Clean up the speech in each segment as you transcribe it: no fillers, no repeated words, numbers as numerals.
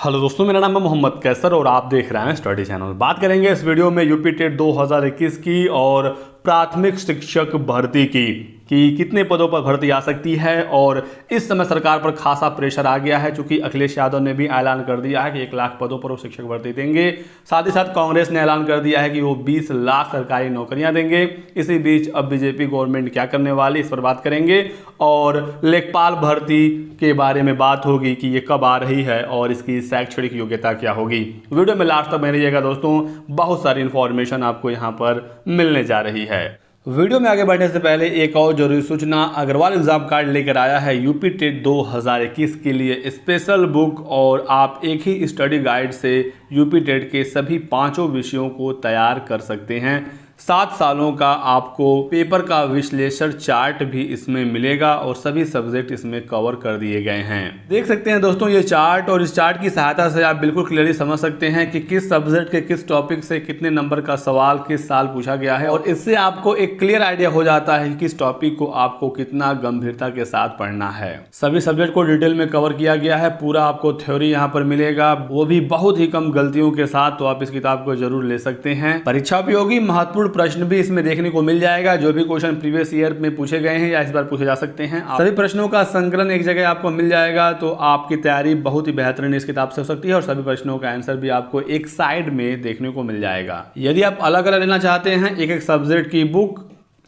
Hello दोस्तों, मेरा नाम है मोहम्मद कैसर और आप देख रहे हैं स्टडी चैनल। बात करेंगे इस वीडियो में यूपी टेट 2021 की और प्राथमिक शिक्षक भर्ती की कि कितने पदों पर भर्ती आ सकती है। और इस समय सरकार पर खासा प्रेशर आ गया है, चूंकि अखिलेश यादव ने भी ऐलान कर दिया है कि 1 लाख पदों पर वो शिक्षक भर्ती देंगे। साथ ही साथ कांग्रेस ने ऐलान कर दिया है कि वो 20 लाख सरकारी नौकरियां देंगे। इसी बीच अब बीजेपी गवर्नमेंट क्या करने वाली, इस पर बात करेंगे। और लेखपाल भर्ती के बारे में बात होगी कि ये कब आ रही है और इसकी शैक्षणिक योग्यता क्या होगी। वीडियो में लास्ट तक बने रहिएगा दोस्तों, बहुत सारी इंफॉर्मेशन आपको यहाँ पर मिलने जा रही है। वीडियो में आगे बढ़ने से पहले एक और जरूरी सूचना, अग्रवाल एग्जाम कार्ड लेकर आया है यूपी टेट 2021 के लिए स्पेशल बुक, और आप एक ही स्टडी गाइड से यूपी टेट के सभी 5 विषयों को तैयार कर सकते हैं। 7 सालों का आपको पेपर का विश्लेषण चार्ट भी इसमें मिलेगा और सभी सब्जेक्ट इसमें कवर कर दिए गए हैं। देख सकते हैं दोस्तों ये चार्ट, और इस चार्ट की सहायता से आप बिल्कुल क्लियरली समझ सकते हैं कि किस सब्जेक्ट के किस टॉपिक से कितने नंबर का सवाल किस साल पूछा गया है। और इससे आपको एक क्लियर आइडिया हो जाता है कि किस टॉपिक को आपको कितना गंभीरता के साथ पढ़ना है। सभी सब्जेक्ट को डिटेल में कवर किया गया है, पूरा आपको थ्योरी यहाँ पर मिलेगा, वो भी बहुत ही कम गलतियों के साथ। तो आप इस किताब को जरूर ले सकते हैं। परीक्षा उपयोगी महत्वपूर्ण प्रश्न भी इसमें देखने को मिल जाएगा, जो भी क्वेश्चन प्रीवियस ईयर में पूछे गए हैं या इस बार पूछे जा सकते हैं। सभी प्रश्नों का संकलन एक जगह आपको मिल जाएगा, तो आपकी तैयारी बहुत ही बेहतरीन इस किताब से हो सकती है। और सभी प्रश्नों का आंसर भी आपको एक साइड में देखने को मिल जाएगा। यदि आप अलग अलग लेना चाहते हैं एक एक सब्जेक्ट की बुक,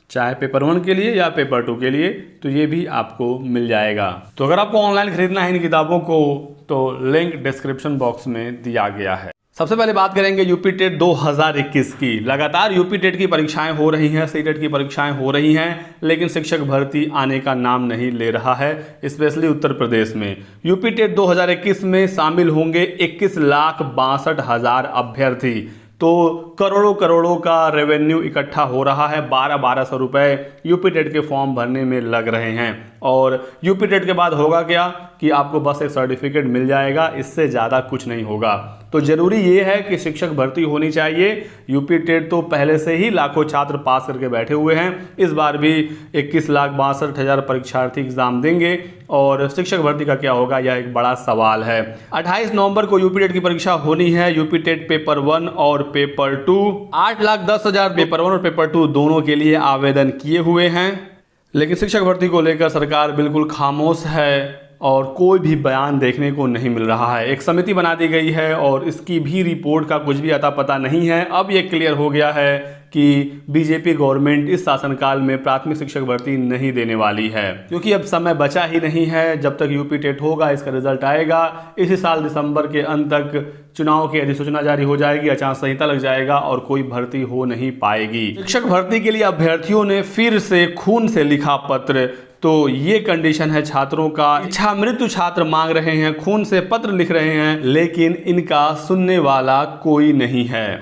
चाहे पेपर 1 के लिए या पेपर 2 के लिए, तो ये भी आपको मिल जाएगा। तो अगर आपको ऑनलाइन खरीदना है इन किताबों को तो लिंक डिस्क्रिप्शन बॉक्स में दिया गया है। सबसे पहले बात करेंगे यूपी टेट 2021 की। लगातार यूपी टेट की परीक्षाएं हो रही हैं, सीटेट की परीक्षाएं हो रही हैं, लेकिन शिक्षक भर्ती आने का नाम नहीं ले रहा है। स्पेशली उत्तर प्रदेश में यूपी टेट 2021 में शामिल होंगे 21,62,000 अभ्यर्थी। तो करोड़ों करोड़ों का रेवेन्यू इकट्ठा हो रहा है। 1200 रुपए यूपी टेट के फॉर्म भरने में लग रहे हैं। और यूपी टेट के बाद होगा क्या कि आपको बस एक सर्टिफिकेट मिल जाएगा, इससे ज़्यादा कुछ नहीं होगा। तो जरूरी ये है कि शिक्षक भर्ती होनी चाहिए। यूपी टेट तो पहले से ही लाखों छात्र पास करके बैठे हुए हैं, इस बार भी 21,62,000 परीक्षार्थी एग्जाम देंगे। और शिक्षक भर्ती का क्या होगा, यह एक बड़ा सवाल है। 28 नवंबर को यूपी टेट की परीक्षा होनी है। यूपी टेट पेपर 1 और पेपर 2, 8,10,000 पेपर 1 और पेपर 2 दोनों के लिए आवेदन किए हुए हैं। लेकिन शिक्षक भर्ती को लेकर सरकार बिल्कुल खामोश है और कोई भी बयान देखने को नहीं मिल रहा है। एक समिति बना दी गई है और इसकी भी रिपोर्ट का कुछ भी अता पता नहीं है। अब ये क्लियर हो गया है कि बीजेपी गवर्नमेंट इस शासनकाल में प्राथमिक शिक्षक भर्ती नहीं देने वाली है, क्योंकि अब समय बचा ही नहीं है। जब तक यूपी टेट होगा इसका रिजल्ट आएगा, इसी साल दिसंबर के अंत तक चुनाव की अधिसूचना जारी हो जाएगी, आचार संहिता लग जाएगा और कोई भर्ती हो नहीं पाएगी। शिक्षक भर्ती के लिए अभ्यर्थियों ने फिर से खून से लिखा पत्र। तो ये कंडीशन है छात्रों का। इच्छा मृत्यु छात्र मांग रहे हैं, खून से पत्र लिख रहे हैं, लेकिन इनका सुनने वाला कोई नहीं है।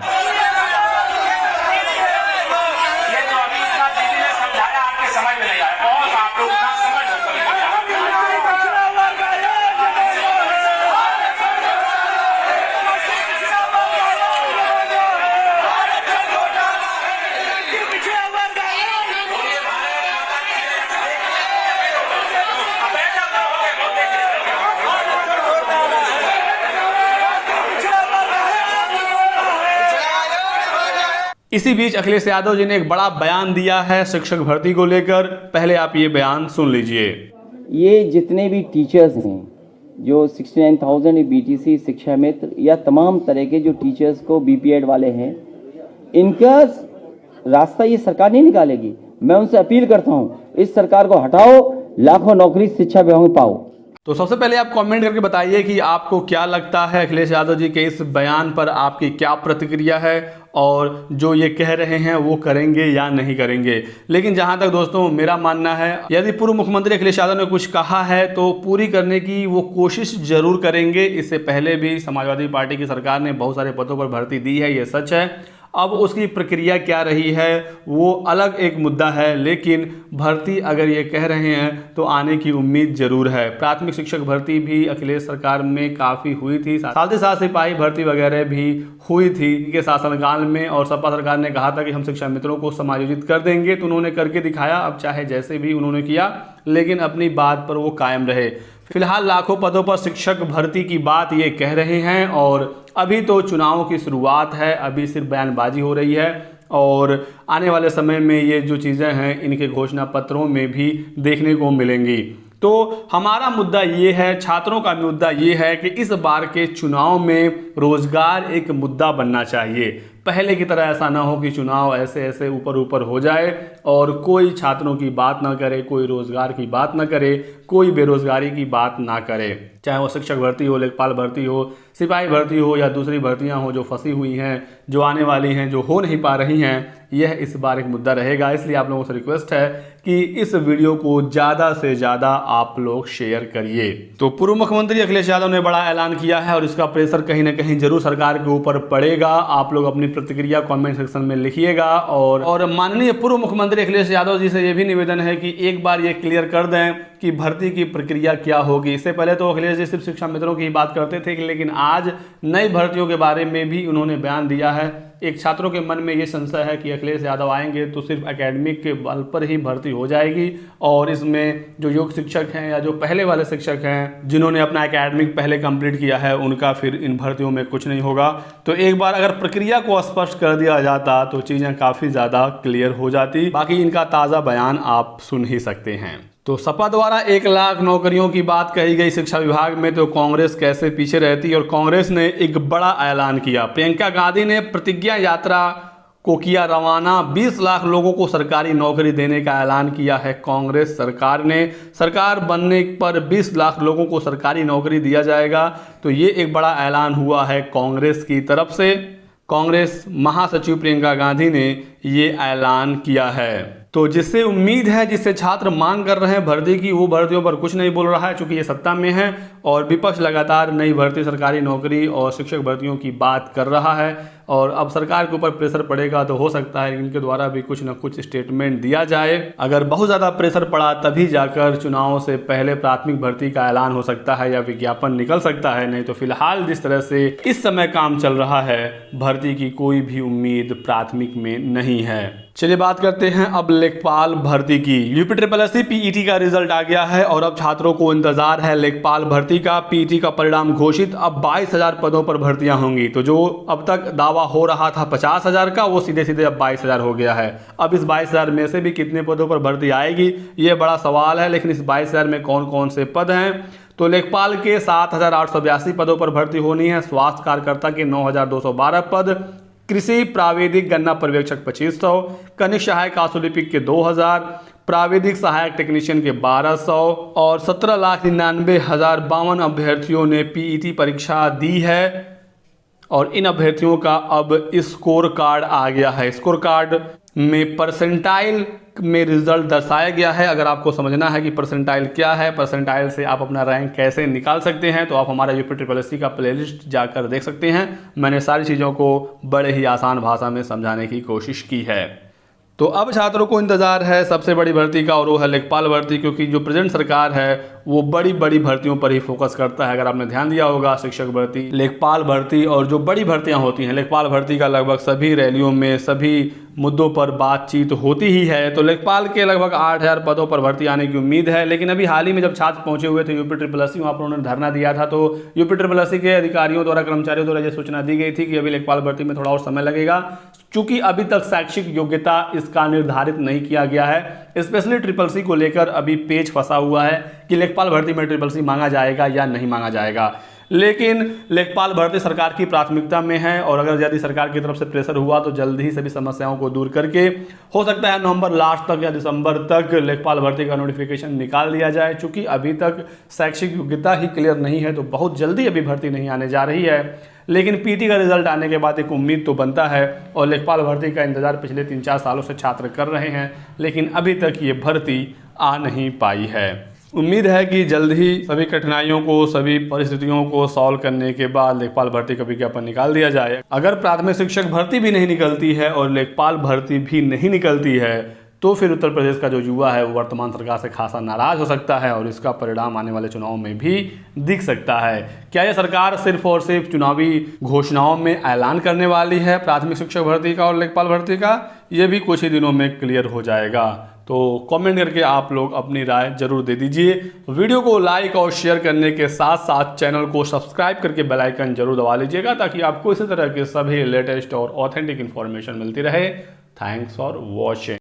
इसी बीच अखिलेश यादव जी ने एक बड़ा बयान दिया है शिक्षक भर्ती को लेकर। पहले आप ये बयान सुन लीजिए। ये जितने भी टीचर्स हैं, जो 69,000 बीटीसी शिक्षा मित्र या तमाम तरह के जो टीचर्स को बीपीएड वाले हैं, इनका रास्ता ये सरकार नहीं निकालेगी। मैं उनसे अपील करता हूँ, इस सरकार को हटाओ, लाखों नौकरी शिक्षा विभाग में पाओ। तो सबसे पहले आप कमेंट करके बताइए कि आपको क्या लगता है अखिलेश यादव जी के इस बयान पर, आपकी क्या प्रतिक्रिया है और जो ये कह रहे हैं वो करेंगे या नहीं करेंगे। लेकिन जहां तक दोस्तों मेरा मानना है, यदि पूर्व मुख्यमंत्री अखिलेश यादव ने कुछ कहा है तो पूरी करने की वो कोशिश जरूर करेंगे। इससे पहले भी समाजवादी पार्टी की सरकार ने बहुत सारे पदों पर भर्ती दी है, ये सच है। अब उसकी प्रक्रिया क्या रही है वो अलग एक मुद्दा है, लेकिन भर्ती अगर ये कह रहे हैं तो आने की उम्मीद जरूर है। प्राथमिक शिक्षक भर्ती भी अखिलेश सरकार में काफ़ी हुई थी, साथ ही साथ सिपाही भर्ती वगैरह भी हुई थी इनके शासनकाल में। और सपा सरकार ने कहा था कि हम शिक्षा मित्रों को समायोजित कर देंगे, तो उन्होंने करके दिखाया। अब चाहे जैसे भी उन्होंने किया, लेकिन अपनी बात पर वो कायम रहे। फिलहाल लाखों पदों पर शिक्षक भर्ती की बात ये कह रहे हैं और अभी तो चुनाव की शुरुआत है, अभी सिर्फ बयानबाजी हो रही है और आने वाले समय में ये जो चीज़ें हैं इनके घोषणा पत्रों में भी देखने को मिलेंगी। तो हमारा मुद्दा ये है, छात्रों का मुद्दा ये है कि इस बार के चुनाव में रोजगार एक मुद्दा बनना चाहिए। पहले की तरह ऐसा ना हो कि चुनाव ऐसे ऐसे ऊपर ऊपर हो जाए और कोई छात्रों की बात ना करे, कोई रोजगार की बात ना करे, कोई बेरोजगारी की बात ना करे, चाहे वो शिक्षक भर्ती हो, लेखपाल भर्ती हो, सिपाही भर्ती हो या दूसरी भर्तियां हो जो फंसी हुई हैं, जो आने वाली हैं, जो हो नहीं पा रही हैं। यह इस बार एक मुद्दा रहेगा। इसलिए आप लोगों से रिक्वेस्ट है कि इस वीडियो को ज़्यादा से ज़्यादा आप लोग शेयर करिए। तो पूर्व मुख्यमंत्री अखिलेश यादव ने बड़ा ऐलान किया है और इसका प्रेशर कहीं ना कहीं जरूर सरकार के ऊपर पड़ेगा। आप लोग अपनी प्रतिक्रिया कमेंट सेक्शन में लिखिएगा और माननीय पूर्व मुख्यमंत्री अखिलेश यादव जी से यह भी निवेदन है कि एक बार ये क्लियर कर दें कि भर्ती की प्रक्रिया क्या होगी। इससे पहले तो अखिलेश जी सिर्फ शिक्षा मित्रों की बात करते थे, लेकिन आज नई भर्तियों के बारे में भी उन्होंने बयान दिया है। एक छात्रों के मन में ये संशय है कि अखिलेश यादव आएंगे तो सिर्फ एकेडमिक के बल पर ही भर्ती हो जाएगी और इसमें जो योग्य शिक्षक हैं या जो पहले वाले शिक्षक हैं जिन्होंने अपना एकेडमिक पहले कंप्लीट किया है उनका फिर इन भर्तियों में कुछ नहीं होगा। तो एक बार अगर प्रक्रिया को स्पष्ट कर दिया जाता तो चीज़ें काफ़ी ज़्यादा क्लियर हो जाती। बाकी इनका ताज़ा बयान आप सुन ही सकते हैं। तो सपा द्वारा 1 लाख नौकरियों की बात कही गई शिक्षा विभाग में, तो कांग्रेस कैसे पीछे रहती और कांग्रेस ने एक बड़ा ऐलान किया। प्रियंका गांधी ने प्रतिज्ञा यात्रा को किया रवाना। 20 लाख लोगों को सरकारी नौकरी देने का ऐलान किया है कांग्रेस सरकार ने। सरकार बनने पर 20 लाख लोगों को सरकारी नौकरी दिया जाएगा। तो ये एक बड़ा ऐलान हुआ है कांग्रेस की तरफ से। कांग्रेस महासचिव प्रियंका गांधी ने ये ऐलान किया है। तो जिससे उम्मीद है, जिससे छात्र मांग कर रहे हैं भर्ती की, वो भर्तियों पर कुछ नहीं बोल रहा है चूंकि ये सत्ता में है और विपक्ष लगातार नई भर्ती, सरकारी नौकरी और शिक्षक भर्तियों की बात कर रहा है। और अब सरकार के ऊपर प्रेशर पड़ेगा तो हो सकता है इनके द्वारा भी कुछ न कुछ स्टेटमेंट दिया जाए। अगर बहुत ज़्यादा प्रेशर पड़ा तभी जाकर चुनाव से पहले प्राथमिक भर्ती का ऐलान हो सकता है या विज्ञापन निकल सकता है। नहीं तो फिलहाल जिस तरह से इस समय काम चल रहा है, भर्ती की कोई भी उम्मीद प्राथमिक में नहीं है। चलिए बात करते हैं अब लेखपाल भर्ती की। यूपी पीईटी का रिजल्ट आ गया है और अब छात्रों को इंतजार है लेखपाल भर्ती का। पीईटी का परिणाम घोषित। अब 22,000 पदों पर भर्तियां होंगी। तो जो अब तक दावा हो रहा था 50,000 का, वो सीधे सीधे अब 22,000 हो गया है। अब इस 22,000 में से भी कितने पदों पर भर्ती आएगी ये बड़ा सवाल है। लेकिन इस 22,000 में कौन कौन से पद हैं? तो लेखपाल के 7,882 पदों पर भर्ती होनी है। स्वास्थ्य कार्यकर्ता के 9,212 पद, कृषि प्राविधिक गन्ना पर्यवेक्षक 2500, कनिष्ठ सहायक आशुलिपिक के 2,000, प्राविधिक सहायक टेक्नीशियन के 1,200 और 17,99,052 अभ्यर्थियों ने पीईटी परीक्षा दी है। और इन अभ्यर्थियों का अब स्कोर कार्ड आ गया है। स्कोर कार्ड में परसेंटाइल में रिजल्ट दर्शाया गया है। अगर आपको समझना है कि परसेंटाइल क्या है, परसेंटाइल से आप अपना रैंक कैसे निकाल सकते हैं, तो आप हमारा यूपी का प्लेलिस्ट जाकर देख सकते हैं। मैंने सारी चीज़ों को बड़े ही आसान भाषा में समझाने की कोशिश की है। तो अब छात्रों को इंतजार है सबसे बड़ी भर्ती का और वो है लेखपाल भर्ती, क्योंकि जो प्रेजेंट सरकार है वो बड़ी बड़ी भर्तियों पर ही फोकस करता है। अगर आपने ध्यान दिया होगा, शिक्षक भर्ती, लेखपाल भर्ती और जो बड़ी भर्तियां होती हैं, लेखपाल भर्ती का लगभग सभी रैलियों में सभी मुद्दों पर बातचीत होती ही है। तो लेखपाल के लगभग 8,000 पदों पर भर्ती आने की उम्मीद है। लेकिन अभी हाल ही में जब छात्र पहुंचे हुए थे यूपी वहाँ पर उन्होंने धरना दिया था, तो यूपी के अधिकारियों द्वारा, कर्मचारियों द्वारा ये सूचना दी गई थी कि अभी लेखपाल भर्ती में थोड़ा और समय लगेगा, चूंकि अभी तक शैक्षिक योग्यता इसका निर्धारित नहीं किया गया है। स्पेशली ट्रिपल-सी को लेकर अभी पेच फंसा हुआ है कि लेखपाल भर्ती में ट्रिपल-सी मांगा जाएगा या नहीं मांगा जाएगा। लेकिन लेखपाल भर्ती सरकार की प्राथमिकता में है और अगर यदि सरकार की तरफ से प्रेशर हुआ तो जल्द ही सभी समस्याओं को दूर करके हो सकता है नवंबर लास्ट तक या दिसंबर तक लेखपाल भर्ती का नोटिफिकेशन निकाल दिया जाए। चूंकि अभी तक शैक्षिक योग्यता ही क्लियर नहीं है तो बहुत जल्दी अभी भर्ती नहीं आने जा रही है। लेकिन पीटी का रिजल्ट आने के बाद एक उम्मीद तो बनता है और लेखपाल भर्ती का इंतजार पिछले 3-4 सालों से छात्र कर रहे हैं, लेकिन अभी तक ये भर्ती आ नहीं पाई है। उम्मीद है कि जल्द ही सभी कठिनाइयों को, सभी परिस्थितियों को सॉल्व करने के बाद लेखपाल भर्ती का विज्ञापन निकाल दिया जाए। अगर प्राथमिक शिक्षक भर्ती भी नहीं निकलती है और लेखपाल भर्ती भी नहीं निकलती है तो फिर उत्तर प्रदेश का जो युवा है वो वर्तमान सरकार से खासा नाराज हो सकता है और इसका परिणाम आने वाले चुनाव में भी दिख सकता है। क्या यह सरकार सिर्फ और सिर्फ चुनावी घोषणाओं में ऐलान करने वाली है प्राथमिक शिक्षक भर्ती का और लेखपाल भर्ती का? ये भी कुछ ही दिनों में क्लियर हो जाएगा। तो तो कमेंट करके आप लोग अपनी राय जरूर दे दीजिए। वीडियो को लाइक और शेयर करने के साथ साथ चैनल को सब्सक्राइब करके बेल आइकन जरूर दबा लीजिएगा, ताकि आपको इसी तरह के सभी लेटेस्ट और ऑथेंटिक इन्फॉर्मेशन मिलती रहे। Thanks for watching.